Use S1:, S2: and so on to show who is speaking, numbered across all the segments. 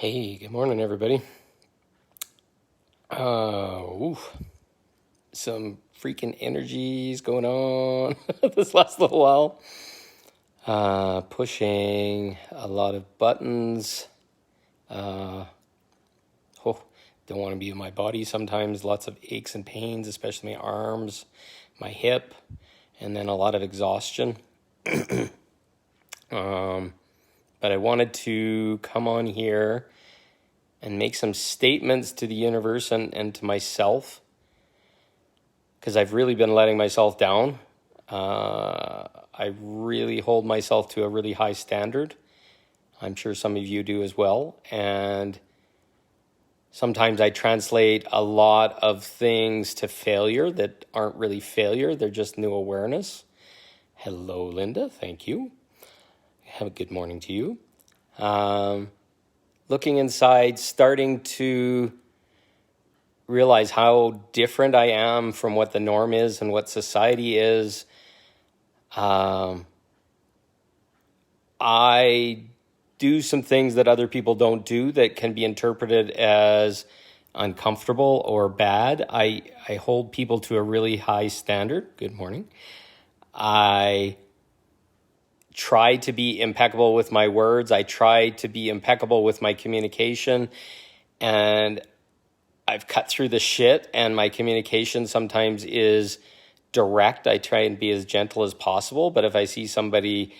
S1: Hey, good morning, everybody. Some freaking energies going on this last little while. Pushing a lot of buttons. Don't want to be in my body sometimes. Lots of aches and pains, especially my arms, my hip, and then a lot of exhaustion. But I wanted to come on here and make some statements to the universe and to myself, because I've really been letting myself down. I really hold myself to a really high standard. I'm sure some of you do as well. And sometimes I translate a lot of things to failure that aren't really failure. They're just new awareness. Hello, Linda. Thank you. Have a good morning to you. Looking inside, starting to realize how different I am from what the norm is and what society is. I do some things that other people don't do that can be interpreted as uncomfortable or bad. I hold people to a really high standard. Good morning. I try to be impeccable with my words. I try to be impeccable with my communication, and I've cut through the shit, and my communication sometimes is direct. I try and be as gentle as possible, but if I see somebody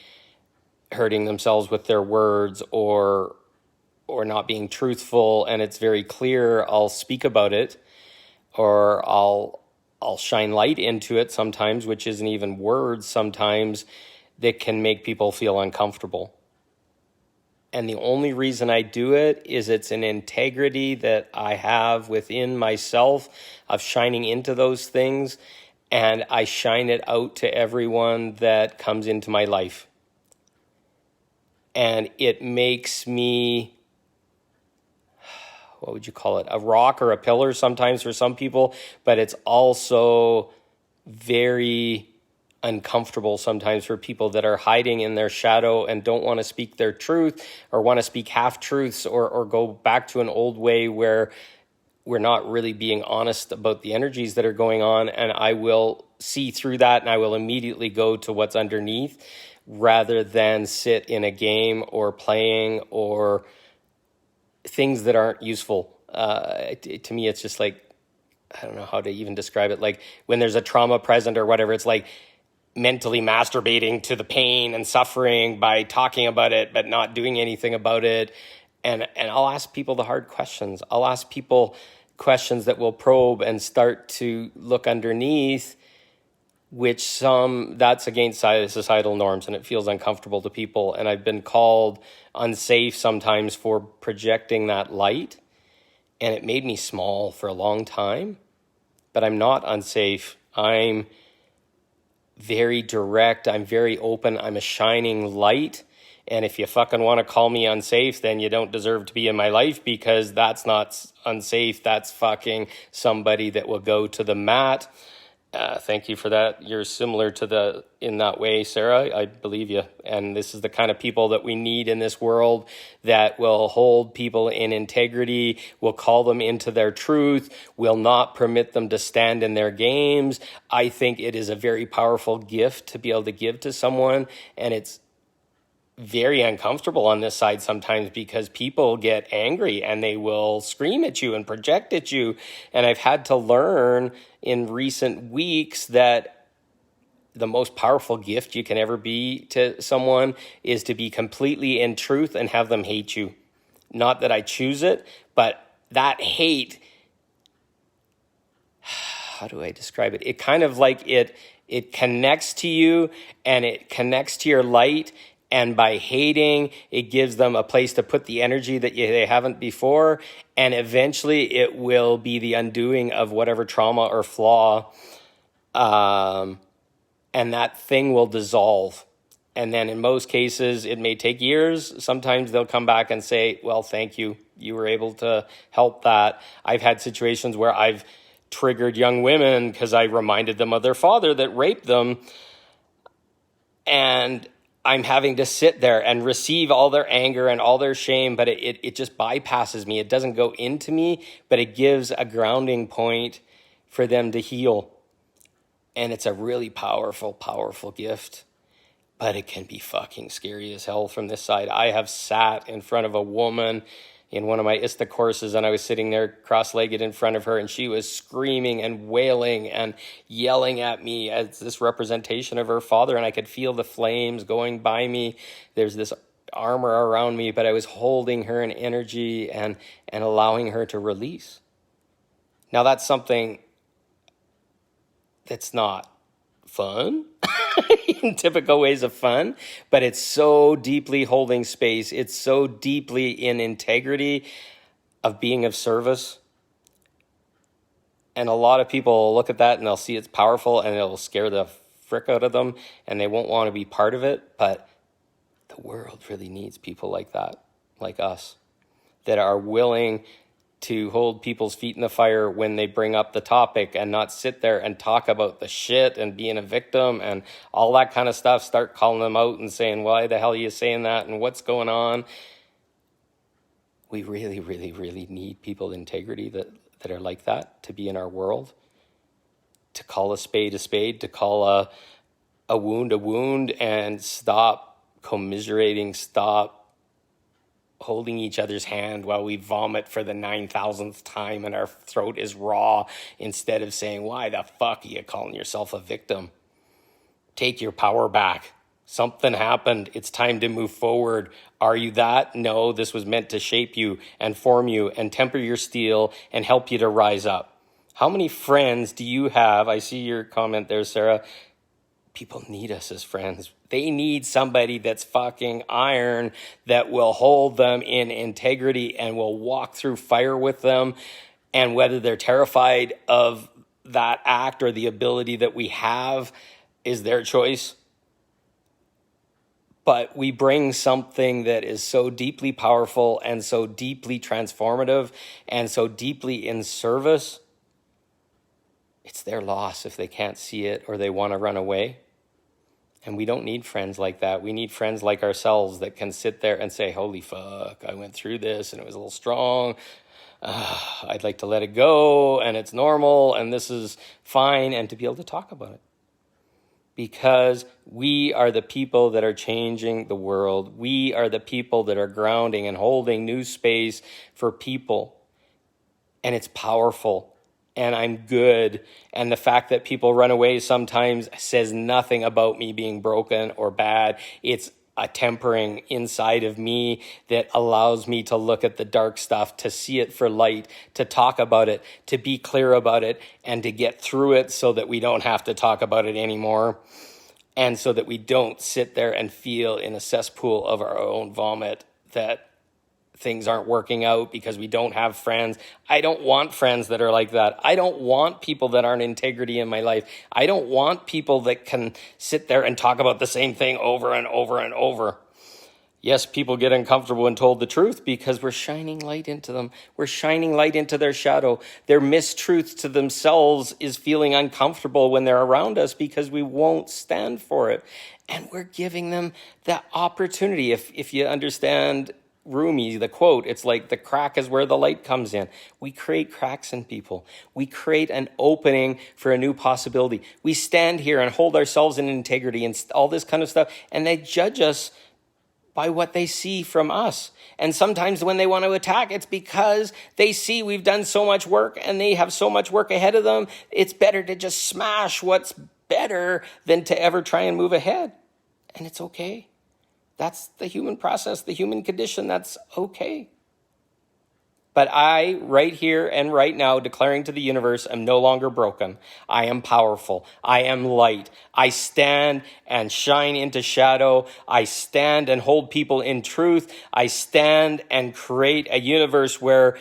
S1: hurting themselves with their words or not being truthful and it's very clear, I'll speak about it, or I'll shine light into it sometimes, which isn't even words sometimes, that can make people feel uncomfortable. And the only reason I do it is it's an integrity that I have within myself of shining into those things, and I shine it out to everyone that comes into my life. And it makes me, what would you call it, a rock or a pillar sometimes for some people, but it's also very uncomfortable sometimes for people that are hiding in their shadow and don't want to speak their truth, or want to speak half-truths, or go back to an old way where we're not really being honest about the energies that are going on. And I will see through that, and I will immediately go to what's underneath rather than sit in a game or playing or things that aren't useful. To me, it's just like, I don't know how to even describe it. Like when there's a trauma present or whatever, it's like mentally masturbating to the pain and suffering by talking about it, but not doing anything about it. And I'll ask people the hard questions. I'll ask people questions that will probe and start to look underneath, which that's against societal norms, and it feels uncomfortable to people. And I've been called unsafe sometimes for projecting that light, and it made me small for a long time. But I'm not unsafe. I'm very direct. I'm very open. I'm a shining light. And if you fucking want to call me unsafe, then you don't deserve to be in my life, because that's not unsafe. That's fucking somebody that will go to the mat. Thank you for that. You're similar to in that way, Sarah. I believe you. And this is the kind of people that we need in this world, that will hold people in integrity, will call them into their truth, will not permit them to stand in their games. I think it is a very powerful gift to be able to give to someone. And it's very uncomfortable on this side sometimes, because people get angry and they will scream at you and project at you. And I've had to learn in recent weeks that the most powerful gift you can ever be to someone is to be completely in truth and have them hate you. Not that I choose it, but that hate, how do I describe it? It kind of like it connects to you, and it connects to your light. And by hating, it gives them a place to put the energy that they haven't before. And eventually it will be the undoing of whatever trauma or flaw. And that thing will dissolve. And then in most cases, it may take years. Sometimes they'll come back and say, well, thank you. You were able to help that. I've had situations where I've triggered young women because I reminded them of their father that raped them. And I'm having to sit there and receive all their anger and all their shame, but it just bypasses me. It doesn't go into me, but it gives a grounding point for them to heal. And it's a really powerful, powerful gift. But it can be fucking scary as hell from this side. I have sat in front of a woman in one of my ISTA courses, and I was sitting there cross-legged in front of her, and she was screaming and wailing and yelling at me as this representation of her father, and I could feel the flames going by me. There's this armor around me, but I was holding her in energy and allowing her to release. Now, that's something that's not fun in typical ways of fun, but it's so deeply holding space. It's so deeply in integrity of being of service. And a lot of people look at that and they'll see it's powerful and it'll scare the frick out of them and they won't want to be part of it. But the world really needs people like that, like us, that are willing to hold people's feet in the fire when they bring up the topic and not sit there and talk about the shit and being a victim and all that kind of stuff. Start calling them out and saying, why the hell are you saying that and what's going on? We really, really, really need people of integrity that are like that to be in our world, to call a spade, to call a wound, and stop commiserating, stop holding each other's hand while we vomit for the 9,000th time and our throat is raw, instead of saying, why the fuck are you calling yourself a victim? Take your power back. Something happened. It's time to move forward. Are you that? No, this was meant to shape you and form you and temper your steel and help you to rise up. How many friends do you have? I see your comment there, Sarah. People need us as friends. They need somebody that's fucking iron, that will hold them in integrity and will walk through fire with them. And whether they're terrified of that act or the ability that we have is their choice. But we bring something that is so deeply powerful and so deeply transformative and so deeply in service. It's their loss if they can't see it or they want to run away. And we don't need friends like that. We need friends like ourselves that can sit there and say, holy fuck, I went through this and it was a little strong. I'd like to let it go and it's normal and this is fine, and to be able to talk about it. Because we are the people that are changing the world. We are the people that are grounding and holding new space for people. And it's powerful. And I'm good. And the fact that people run away sometimes says nothing about me being broken or bad. It's a tempering inside of me that allows me to look at the dark stuff, to see it for light, to talk about it, to be clear about it, and to get through it so that we don't have to talk about it anymore. And so that we don't sit there and feel in a cesspool of our own vomit that things aren't working out because we don't have friends. I don't want friends that are like that. I don't want people that aren't integrity in my life. I don't want people that can sit there and talk about the same thing over and over and over. Yes, people get uncomfortable when told the truth because we're shining light into them. We're shining light into their shadow. Their mistruth to themselves is feeling uncomfortable when they're around us because we won't stand for it. And we're giving them that opportunity. If you understand Rumi, the quote, it's like the crack is where the light comes in. We create cracks in people. We create an opening for a new possibility. We stand here and hold ourselves in integrity and all this kind of stuff, and they judge us by what they see from us. And sometimes when they want to attack, it's because they see we've done so much work and they have so much work ahead of them. It's better to just smash what's better than to ever try and move ahead. And it's okay. That's the human process, the human condition. That's okay. But I, right here and right now, declaring to the universe, am no longer broken. I am powerful. I am light. I stand and shine into shadow. I stand and hold people in truth. I stand and create a universe where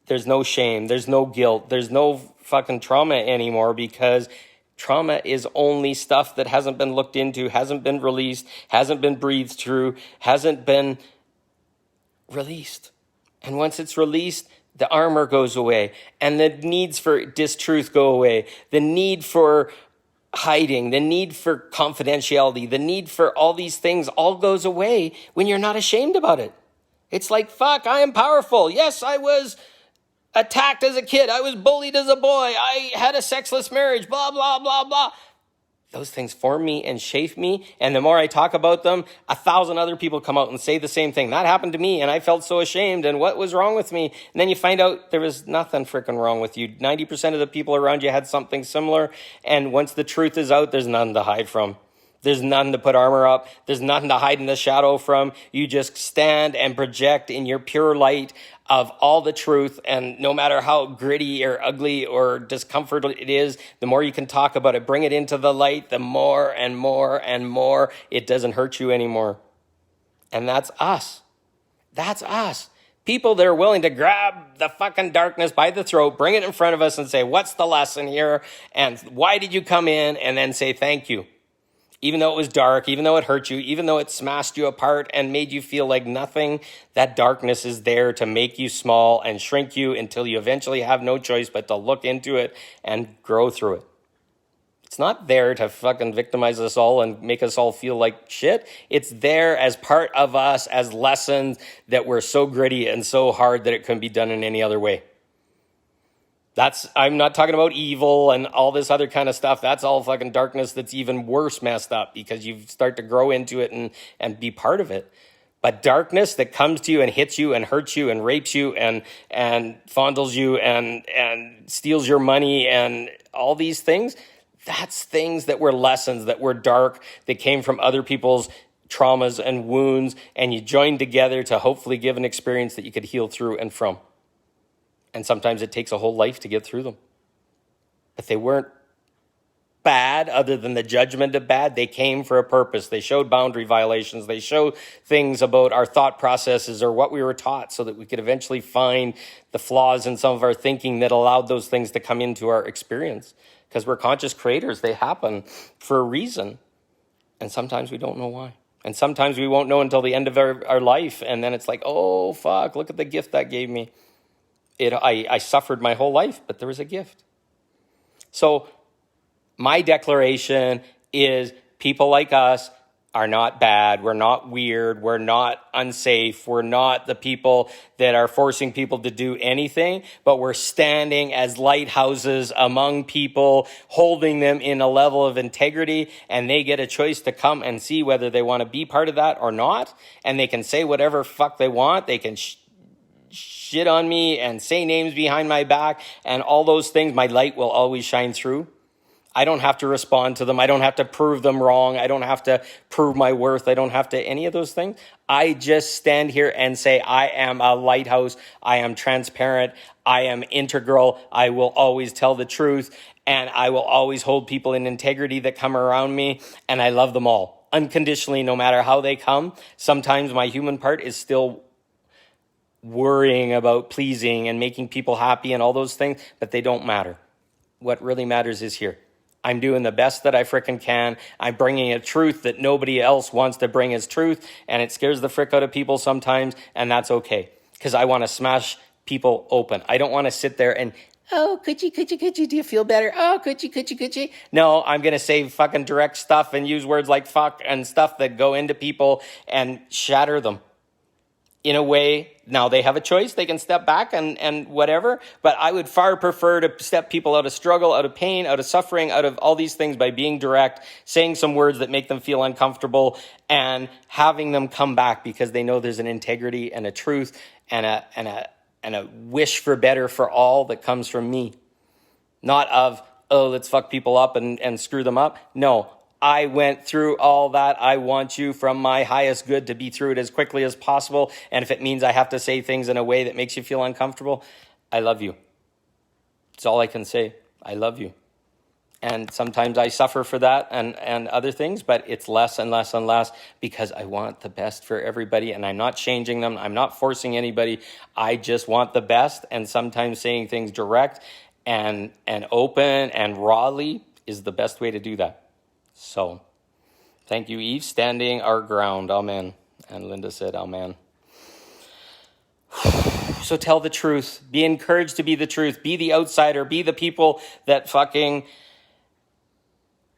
S1: there's no shame, there's no guilt, there's no fucking trauma anymore, because trauma is only stuff that hasn't been looked into, hasn't been released, hasn't been breathed through, hasn't been released. And once it's released, the armor goes away and the needs for distruth go away. The need for hiding, the need for confidentiality, the need for all these things all goes away when you're not ashamed about it. It's like, fuck, I am powerful. Yes, I was attacked as a kid. I was bullied as a boy. I had a sexless marriage, blah, blah, blah, blah. Those things form me and shape me. And the more I talk about them, 1,000 other people come out and say the same thing. That happened to me and I felt so ashamed. And what was wrong with me? And then you find out there was nothing freaking wrong with you. 90% of the people around you had something similar. And once the truth is out, there's nothing to hide from. There's nothing to put armor up. There's nothing to hide in the shadow from. You just stand and project in your pure light of all the truth. And no matter how gritty or ugly or discomfort it is, the more you can talk about it, bring it into the light, the more and more and more it doesn't hurt you anymore. And that's us. That's us. People that are willing to grab the fucking darkness by the throat, bring it in front of us and say, what's the lesson here? And why did you come in? And then say, thank you. Even though it was dark, even though it hurt you, even though it smashed you apart and made you feel like nothing, that darkness is there to make you small and shrink you until you eventually have no choice but to look into it and grow through it. It's not there to fucking victimize us all and make us all feel like shit. It's there as part of us, as lessons that were so gritty and so hard that it couldn't be done in any other way. I'm not talking about evil and all this other kind of stuff. That's all fucking darkness that's even worse messed up because you start to grow into it and be part of it. But darkness that comes to you and hits you and hurts you and rapes you and fondles you and steals your money and all these things, that's things that were lessons, that were dark, that came from other people's traumas and wounds, and you joined together to hopefully give an experience that you could heal through and from. And sometimes it takes a whole life to get through them. But they weren't bad other than the judgment of bad. They came for a purpose. They showed boundary violations. They showed things about our thought processes or what we were taught so that we could eventually find the flaws in some of our thinking that allowed those things to come into our experience. Because we're conscious creators. They happen for a reason. And sometimes we don't know why. And sometimes we won't know until the end of our life. And then it's like, oh, fuck, look at the gift that gave me. I suffered my whole life, but there was a gift. So my declaration is people like us are not bad. We're not weird. We're not unsafe. We're not the people that are forcing people to do anything, but we're standing as lighthouses among people, holding them in a level of integrity, and they get a choice to come and see whether they want to be part of that or not. And they can say whatever fuck they want. They can shit on me and say names behind my back and all those things. My light will always shine through. I don't have to respond to them. I don't have to prove them wrong. I don't have to prove my worth. I don't have to any of those things. I just stand here and say, I am a lighthouse. I am transparent. I am integral. I will always tell the truth. And I will always hold people in integrity that come around me. And I love them all unconditionally, no matter how they come. Sometimes my human part is still worrying about pleasing and making people happy and all those things, but they don't matter. What really matters is here. I'm doing the best that I frickin' can. I'm bringing a truth that nobody else wants to bring as truth, and it scares the frick out of people sometimes, and that's okay, because I want to smash people open. I don't want to sit there and, oh, could you, do you feel better? Oh, could you? No, I'm going to say fucking direct stuff and use words like fuck and stuff that go into people and shatter them. In a way, now they have a choice. They can step back and whatever. But I would far prefer to step people out of struggle, out of pain, out of suffering, out of all these things by being direct, saying some words that make them feel uncomfortable, and having them come back because they know there's an integrity and a truth and a wish for better for all that comes from me. Not of, oh, let's fuck people up and screw them up. No. I went through all that. I want you from my highest good to be through it as quickly as possible. And if it means I have to say things in a way that makes you feel uncomfortable, I love you. It's all I can say. I love you. And sometimes I suffer for that and other things, but it's less and less and less because I want the best for everybody, and I'm not changing them. I'm not forcing anybody. I just want the best, and sometimes saying things direct and open and rawly is the best way to do that. So, thank you, Eve. Standing our ground. Amen. And Linda said, amen. So tell the truth. Be encouraged to be the truth. Be the outsider. Be the people that fucking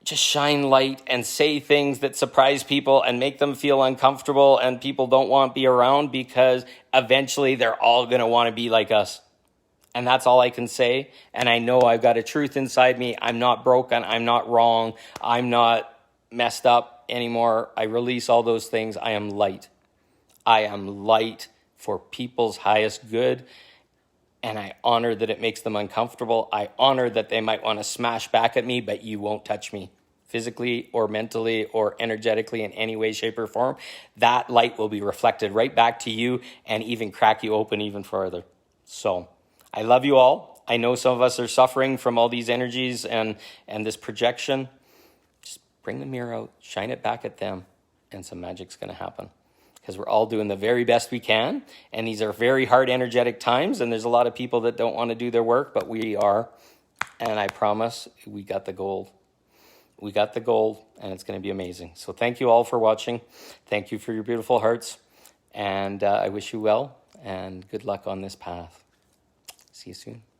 S1: just shine light and say things that surprise people and make them feel uncomfortable, and people don't want to be around, because eventually they're all going to want to be like us. And that's all I can say. And I know I've got a truth inside me. I'm not broken. I'm not wrong. I'm not messed up anymore. I release all those things. I am light. I am light for people's highest good. And I honor that it makes them uncomfortable. I honor that they might want to smash back at me, but you won't touch me physically or mentally or energetically in any way, shape, or form. That light will be reflected right back to you and even crack you open even further. So I love you all. I know some of us are suffering from all these energies and this projection. Just bring the mirror out, shine it back at them, and some magic's going to happen. Because we're all doing the very best we can. And these are very hard, energetic times. And there's a lot of people that don't want to do their work, but we are. And I promise we got the gold. We got the gold, and it's going to be amazing. So thank you all for watching. Thank you for your beautiful hearts. And I wish you well and good luck on this path. See you soon.